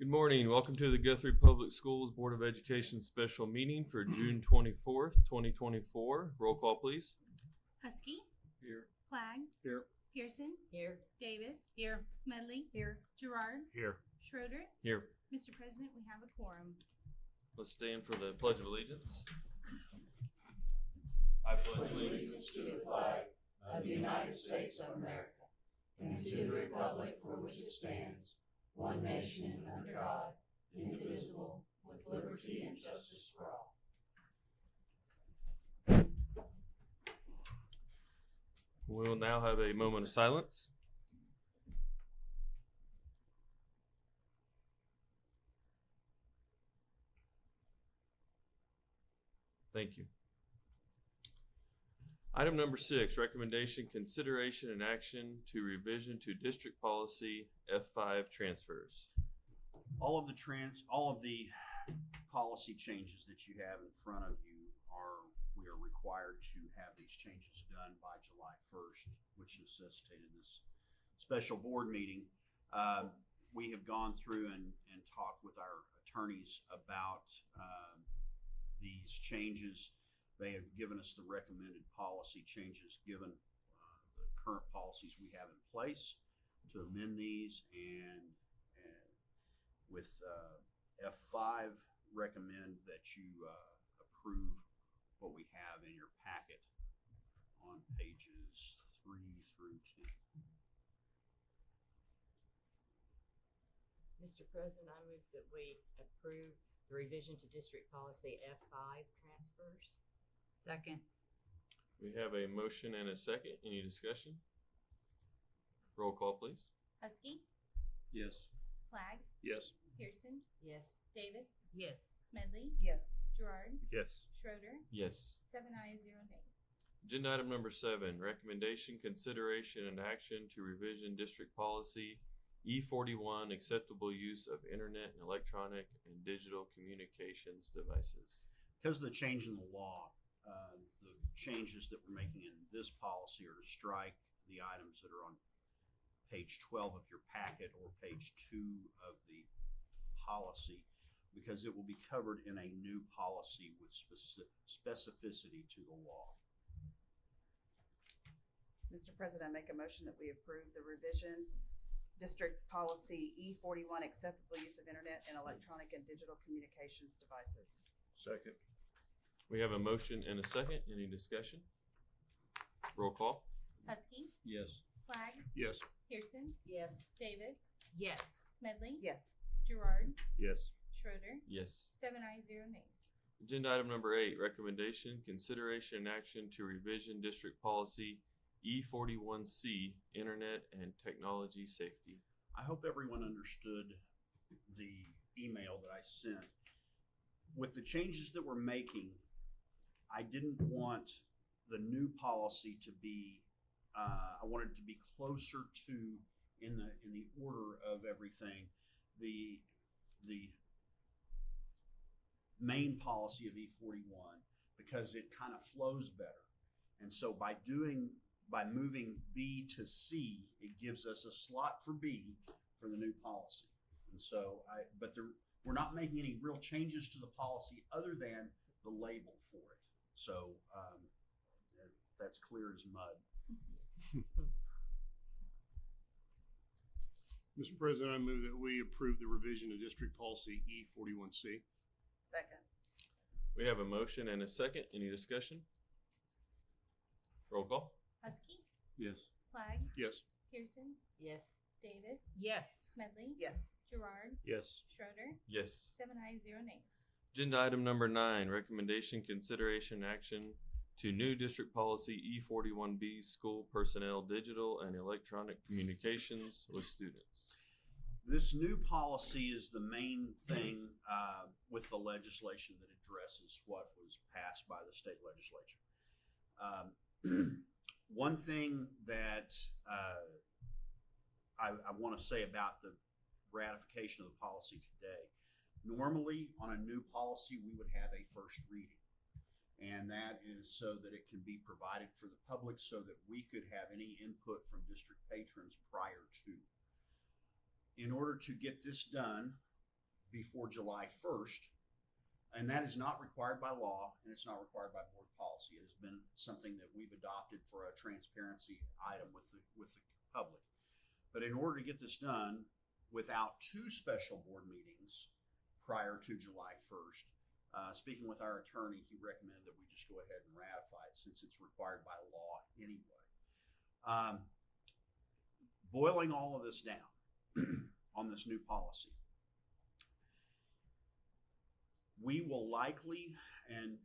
Good morning. Welcome to the Guthrie Public Schools Board of Education special meeting for June 24th, 2024. Roll call, please. Husky. Here. Flagg. Here. Pearson. Here. Davis. Here. Smedley. Here. Gerard. Here. Schroeder. Here. Mr. President, we have a quorum. Let's stand for the Pledge of Allegiance. I pledge allegiance To the flag of the United States of America and to the republic for which it stands, one nation under God, indivisible, with liberty and justice for all. We will now have a moment of silence. Thank you. Item number 6, recommendation, consideration, and action to revision to district policy F5 transfers. All of the policy changes that you have in front of you we are required to have these changes done by July 1st, which necessitated this special board meeting. We have gone through and talked with our attorneys about these changes. They have given us the recommended policy changes given the current policies we have in place to amend these, and with F5 recommend that you approve what we have in your packet on pages 3 through 10. Mr. President, I move that we approve the revision to district policy F5 transfers. Second. We have a motion and a second. Any discussion? Roll call, please. Husky. Yes. Flagg. Yes. Pearson. Yes. Davis. Yes. Smedley. Yes. Gerard. Yes. Schroeder. Yes. 7 ayes, 0 nays. Agenda item number 7, recommendation, consideration, and action to revision district policy E41, acceptable use of internet and electronic and digital communications devices. Because of the change in the law, the changes that we're making in this policy are to strike the items that are on page 12 of your packet or page 2 of the policy, because it will be covered in a new policy with specificity to the law. Mr. President, I make a motion that we approve the revision district policy E41, acceptable use of internet and electronic and digital communications devices. Second. We have a motion and a second. Any discussion? Roll call. Husky. Yes. Flagg. Yes. Pearson. Yes. Davis. Yes. Smedley. Yes. Gerard. Yes. Schroeder. Yes. 7 ayes, 0 nays. Agenda item number 8, recommendation, consideration, and action to revision district policy E41C, internet and technology safety. I hope everyone understood the email that I sent. With the changes that we're making, I didn't want the new policy to be, I wanted it to be closer to, in the order of everything, the main policy of E41, because it kind of flows better. And so by moving B to C, it gives us a slot for B for the new policy. And so we're not making any real changes to the policy other than the label for it. So that's clear as mud. Mr. President, I move that we approve the revision of district policy E41C. Second. We have a motion and a second. Any discussion? Roll call. Husky. Yes. Flagg. Yes. Pearson. Yes. Davis. Yes. Smedley. Yes. Gerard. Yes. Schroeder. Yes. 7 ayes, 0 nays. Agenda item number 9, recommendation, consideration, action to new district policy E41B, school personnel, digital and electronic communications with students. This new policy is the main thing with the legislation that addresses what was passed by the state legislature. One thing that I want to say about the ratification of the policy today, normally on a new policy we would have a first reading, and that is so that it can be provided for the public so that we could have any input from district patrons prior to. In order to get this done, before July 1st. And that is not required by law, and it's not required by board policy. It has been something that we've adopted for a transparency item with the public. But in order to get this done without two special board meetings prior to July 1st, speaking with our attorney, he recommended that we just go ahead and ratify it since it's required by law anyway. Boiling all of this down on this new policy, we will likely, and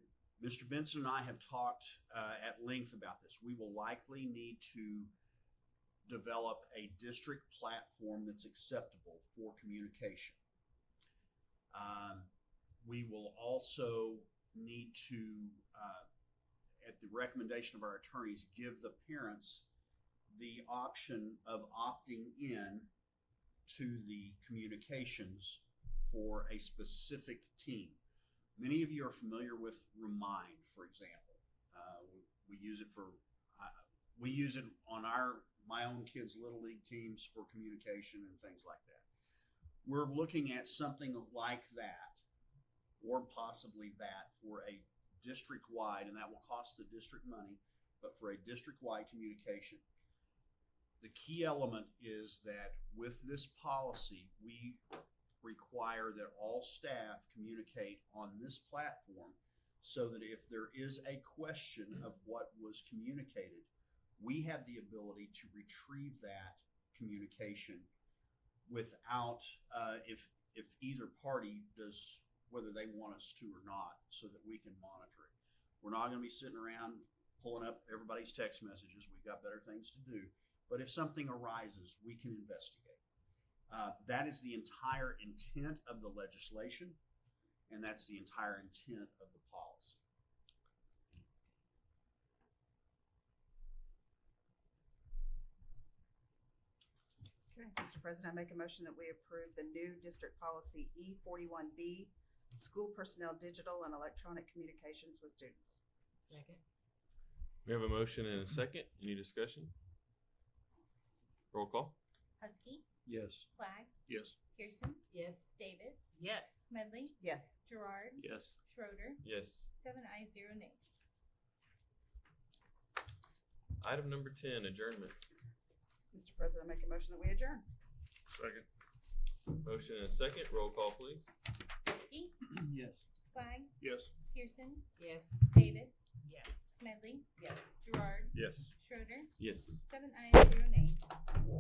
Mr. Benson and I have talked at length about this, we will likely need to develop a district platform that's acceptable for communication. We will also need to, at the recommendation of our attorneys, give the parents the option of opting in to the communications for a specific team. Many of you are familiar with Remind, for example. We use it on my own kids' Little League teams for communication and things like that. We're looking at something like that, or possibly that, for a district-wide, and that will cost the district money, but for a district-wide communication. The key element is that with this policy, we require that all staff communicate on this platform so that if there is a question of what was communicated, we have the ability to retrieve that communication without, if either party does, whether they want us to or not, so that we can monitor it. We're not going to be sitting around pulling up everybody's text messages. We've got better things to do. But if something arises, we can investigate. That is the entire intent of the legislation, and that's the entire intent of the policy. Okay, Mr. President, I make a motion that we approve the new district policy E41B, school personnel digital and electronic communications with students. Second. We have a motion and a second. Any discussion? Roll call. Husky, Yes. Flagg, Yes. Pearson, Yes. Davis, Yes. Smedley, Yes. Gerard, Yes. Schroeder, Yes. 7 ayes, 0 nays. Item number 10, adjournment. Mr. President, I make a motion that we adjourn. Second. Motion and a second. Roll call, please. Husky, Yes. Flagg, Yes. Pearson, Yes. Davis, Yes. Smedley, Yes. Gerard, Yes. Schroeder, Yes. 7 ayes, 0 nays.